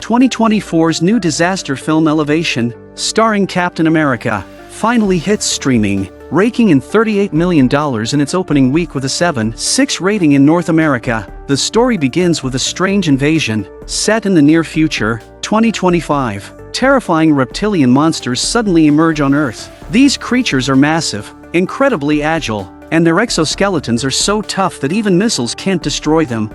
2024's new disaster film Elevation, starring Captain America, finally hits streaming, raking in $38 million in its opening week with a 7.6 rating in North America. The story begins with a strange invasion, set in the near future, 2025. Terrifying reptilian monsters suddenly emerge on Earth. These creatures are massive, incredibly agile, and their exoskeletons are so tough that even missiles can't destroy them.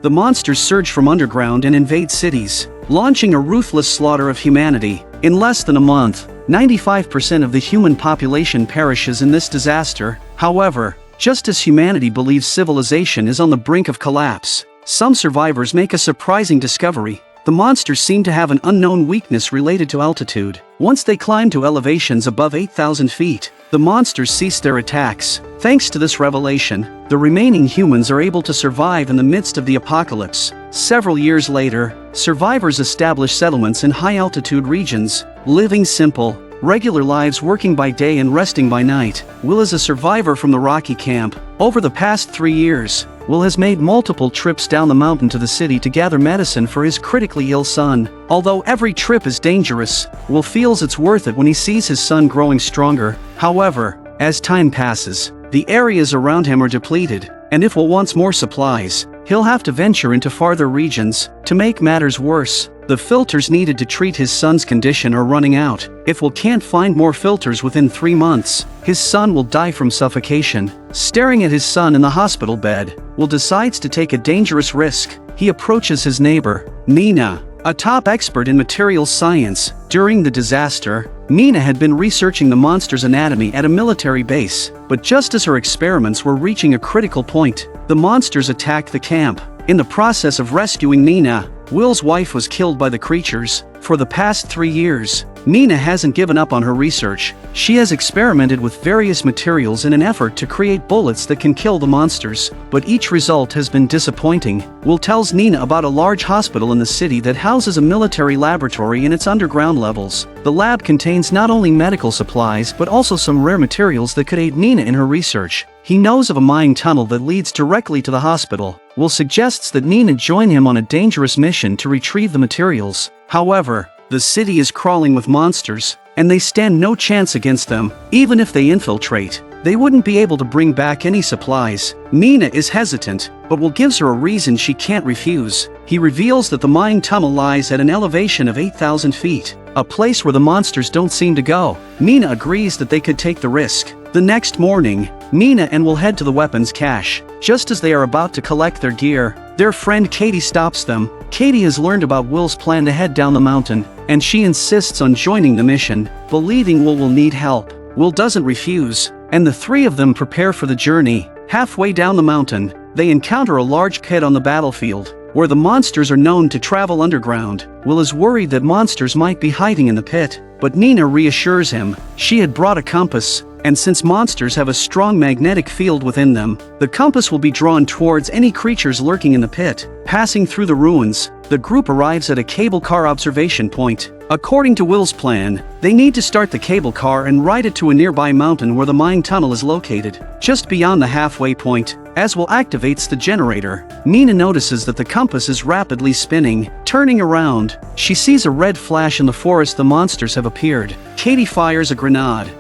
The monsters surge from underground and invade cities, launching a ruthless slaughter of humanity. In less than a month, 95% of the human population perishes in this disaster. However, just as humanity believes civilization is on the brink of collapse, some survivors make a surprising discovery. The monsters seem to have an unknown weakness related to altitude. Once they climb to elevations above 8,000 feet, the monsters cease their attacks. Thanks to this revelation, the remaining humans are able to survive in the midst of the apocalypse. Several years later, survivors establish settlements in high-altitude regions, living simple, regular lives, working by day and resting by night. Will is a survivor from the Rocky camp. Over the past 3 years, Will has made multiple trips down the mountain to the city to gather medicine for his critically ill son. Although every trip is dangerous, Will feels it's worth it when he sees his son growing stronger. However, as time passes, the areas around him are depleted, and if Will wants more supplies, he'll have to venture into farther regions. To make matters worse, the filters needed to treat his son's condition are running out. If Will can't find more filters within 3 months, his son will die from suffocation. Staring at his son in the hospital bed, Will decides to take a dangerous risk. He approaches his neighbor, Nina, a top expert in materials science. During the disaster, Nina had been researching the monster's anatomy at a military base, but just as her experiments were reaching a critical point, the monsters attacked the camp. In the process of rescuing Nina, Will's wife was killed by the creatures. For the past 3 years, Nina hasn't given up on her research. She has experimented with various materials in an effort to create bullets that can kill the monsters, but each result has been disappointing. Will tells Nina about a large hospital in the city that houses a military laboratory in its underground levels. The lab contains not only medical supplies but also some rare materials that could aid Nina in her research. He knows of a mine tunnel that leads directly to the hospital. Will suggests that Nina join him on a dangerous mission to retrieve the materials. However, the city is crawling with monsters, and they stand no chance against them. Even if they infiltrate, they wouldn't be able to bring back any supplies. Nina is hesitant, but Will gives her a reason she can't refuse. He reveals that the mine tunnel lies at an elevation of 8,000 feet, a place where the monsters don't seem to go. Nina agrees that they could take the risk. The next morning, Nina and Will head to the weapons cache. Just as they are about to collect their gear, their friend Katie stops them. Katie has learned about Will's plan to head down the mountain, and she insists on joining the mission, believing Will need help. Will doesn't refuse, and the three of them prepare for the journey. Halfway down the mountain, they encounter a large pit on the battlefield, where the monsters are known to travel underground. Will is worried that monsters might be hiding in the pit, but Nina reassures him. She had brought a compass, and since monsters have a strong magnetic field within them, the compass will be drawn towards any creatures lurking in the pit. Passing through the ruins, the group arrives at a cable car observation point. According to Will's plan, they need to start the cable car and ride it to a nearby mountain where the mine tunnel is located. Just beyond the halfway point, as Will activates the generator, Nina notices that the compass is rapidly spinning. Turning around, she sees a red flash in the forest. The monsters have appeared. Katie fires a grenade.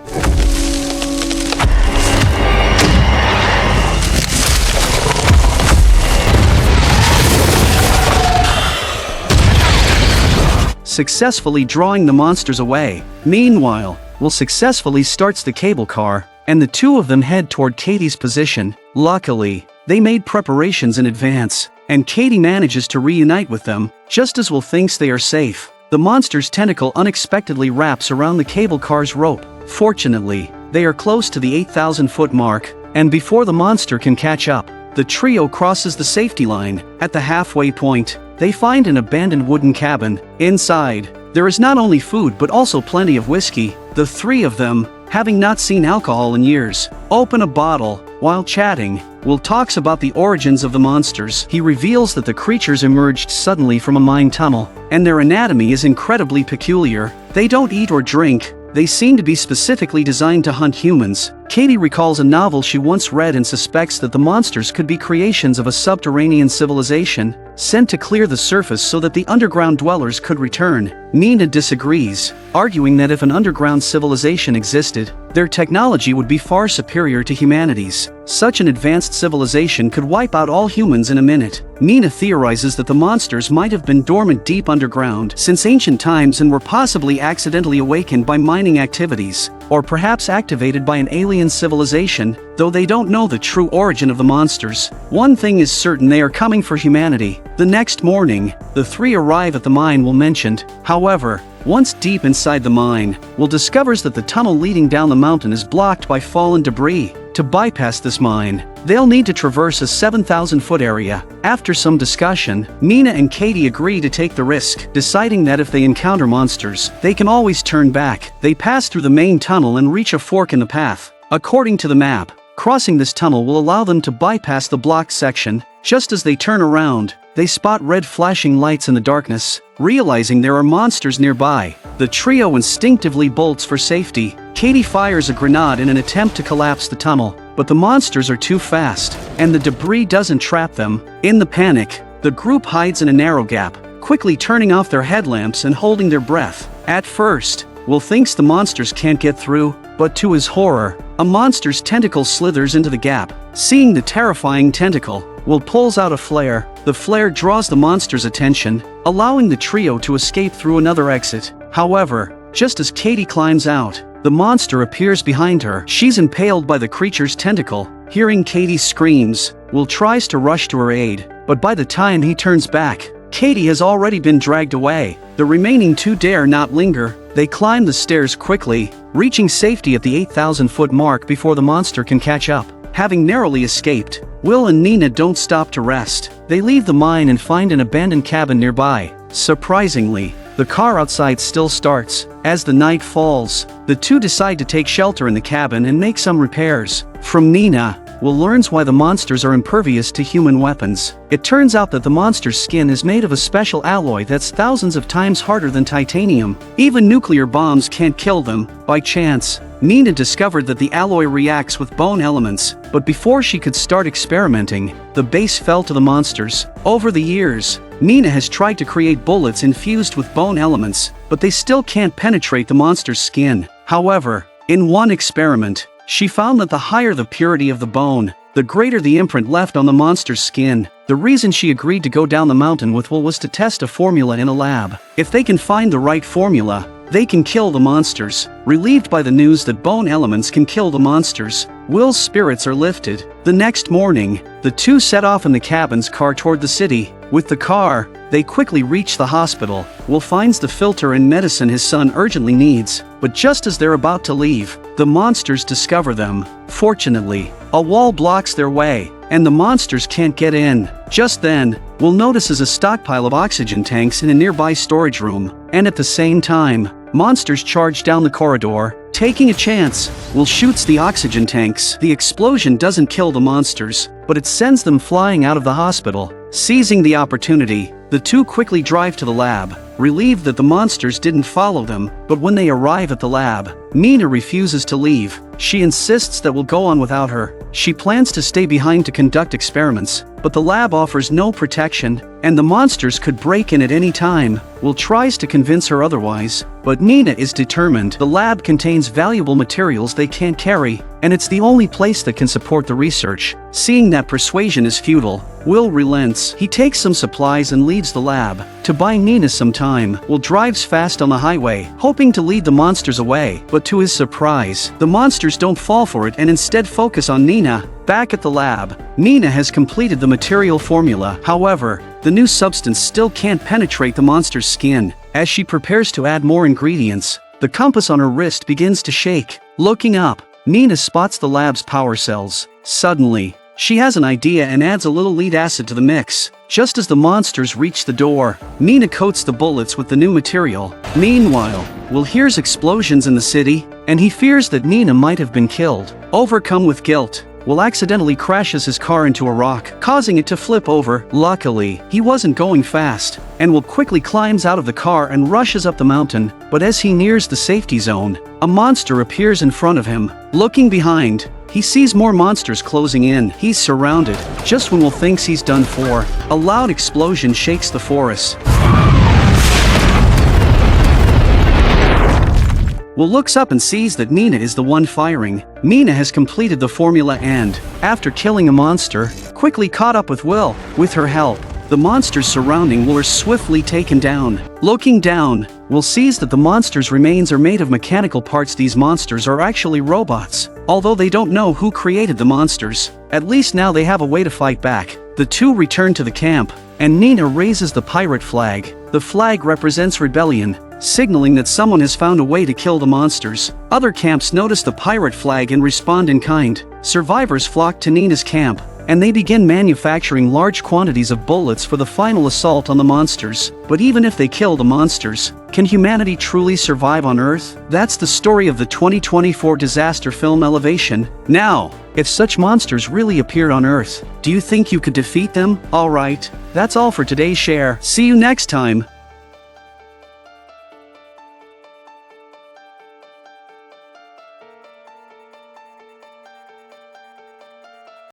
Successfully drawing the monsters away. Meanwhile, Will successfully starts the cable car, and the two of them head toward Katie's position. Luckily, they made preparations in advance, and Katie manages to reunite with them. Just as Will thinks they are safe, the monster's tentacle unexpectedly wraps around the cable car's rope. Fortunately, they are close to the 8,000-foot mark, and before the monster can catch up, the trio crosses the safety line. At the halfway point, they find an abandoned wooden cabin. Inside, there is not only food but also plenty of whiskey. The three of them, having not seen alcohol in years, open a bottle. While chatting, Will talks about the origins of the monsters. He reveals that the creatures emerged suddenly from a mine tunnel, and their anatomy is incredibly peculiar. They don't eat or drink. They seem to be specifically designed to hunt humans. Katie recalls a novel she once read and suspects that the monsters could be creations of a subterranean civilization, sent to clear the surface so that the underground dwellers could return. Nina disagrees, arguing that if an underground civilization existed, their technology would be far superior to humanity's. Such an advanced civilization could wipe out all humans in a minute. Nina theorizes that the monsters might have been dormant deep underground since ancient times and were possibly accidentally awakened by mining activities, or perhaps activated by an alien civilization, though they don't know the true origin of the monsters. One thing is certain: they are coming for humanity. The next morning, the three arrive at the mine Will mentioned. However, once deep inside the mine, Will discovers that the tunnel leading down the mountain is blocked by fallen debris. To bypass this mine, they'll need to traverse a 7,000-foot area. After some discussion, Nina and Katie agree to take the risk, deciding that if they encounter monsters, they can always turn back. They pass through the main tunnel and reach a fork in the path. According to the map, crossing this tunnel will allow them to bypass the blocked section. Just as they turn around, they spot red flashing lights in the darkness. Realizing there are monsters nearby, the trio instinctively bolts for safety. Katie fires a grenade in an attempt to collapse the tunnel, but the monsters are too fast, and the debris doesn't trap them. In the panic, the group hides in a narrow gap, quickly turning off their headlamps and holding their breath. At first, Will thinks the monsters can't get through, but to his horror, a monster's tentacle slithers into the gap. Seeing the terrifying tentacle, Will pulls out a flare. The flare draws the monster's attention, allowing the trio to escape through another exit. However, just as Katie climbs out, the monster appears behind her. She's impaled by the creature's tentacle. Hearing Katie's screams, Will tries to rush to her aid, but by the time he turns back, Katie has already been dragged away. The remaining two dare not linger. They climb the stairs quickly, reaching safety at the 8,000-foot mark before the monster can catch up. Having narrowly escaped, Will and Nina don't stop to rest. They leave the mine and find an abandoned cabin nearby. Surprisingly, the car outside still starts. As the night falls, the two decide to take shelter in the cabin and make some repairs. From Nina, Will learns why the monsters are impervious to human weapons. It turns out that the monster's skin is made of a special alloy that's thousands of times harder than titanium. Even nuclear bombs can't kill them. By chance, Nina discovered that the alloy reacts with bone elements, but before she could start experimenting, the base fell to the monsters. Over the years, Nina has tried to create bullets infused with bone elements, but they still can't penetrate the monster's skin. However, in one experiment, she found that the higher the purity of the bone, the greater the imprint left on the monster's skin. The reason she agreed to go down the mountain with Will was to test a formula in a lab. If they can find the right formula, they can kill the monsters. Relieved by the news that bone elements can kill the monsters, Will's spirits are lifted. The next morning, the two set off in the cabin's car toward the city. With the car, they quickly reach the hospital. Will finds the filter and medicine his son urgently needs, but just as they're about to leave, the monsters discover them. Fortunately, a wall blocks their way, and the monsters can't get in. Just then, Will notices a stockpile of oxygen tanks in a nearby storage room, and at the same time, monsters charge down the corridor. Taking a chance, Will shoots the oxygen tanks. The explosion doesn't kill the monsters, but it sends them flying out of the hospital. Seizing the opportunity, the two quickly drive to the lab, relieved that the monsters didn't follow them. But when they arrive at the lab, Nina refuses to leave. She insists that Will go on without her. She plans to stay behind to conduct experiments, but the lab offers no protection, and the monsters could break in at any time. Will tries to convince her otherwise, but Nina is determined. The lab contains valuable materials they can't carry, and it's the only place that can support the research. Seeing that persuasion is futile, Will relents. He takes some supplies and leaves the lab. To buy Nina some time, Will drives fast on the highway, hoping to lead the monsters away, but to his surprise, the monsters don't fall for it and instead focus on Nina. Back at the lab, Nina has completed the material formula. However, the new substance still can't penetrate the monster's skin. As she prepares to add more ingredients, the compass on her wrist begins to shake. Looking up, Nina spots the lab's power cells. Suddenly, she has an idea and adds a little lead acid to the mix. Just as the monsters reach the door, Nina coats the bullets with the new material. Meanwhile, Will hears explosions in the city, and he fears that Nina might have been killed. Overcome with guilt, Will accidentally crashes his car into a rock, causing it to flip over. Luckily, he wasn't going fast, and Will quickly climbs out of the car and rushes up the mountain, but as he nears the safety zone, a monster appears in front of him. Looking behind, he sees more monsters closing in. He's surrounded. Just when Will thinks he's done for, a loud explosion shakes the forest. Will looks up and sees that Mina is the one firing. Mina has completed the formula and, after killing a monster, quickly caught up with Will. With her help, the monsters surrounding Will are swiftly taken down. Looking down, Will sees that the monsters' remains are made of mechanical parts. These monsters are actually robots. Although they don't know who created the monsters, at least now they have a way to fight back. The two return to the camp, and Nina raises the pirate flag. The flag represents rebellion, signaling that someone has found a way to kill the monsters. Other camps notice the pirate flag and respond in kind. Survivors flock to Nina's camp, and they begin manufacturing large quantities of bullets for the final assault on the monsters. But even if they kill the monsters, can humanity truly survive on Earth? That's the story of the 2024 disaster film Elevation. Now, if such monsters really appeared on Earth, do you think you could defeat them? Alright, that's all for today's share. See you next time.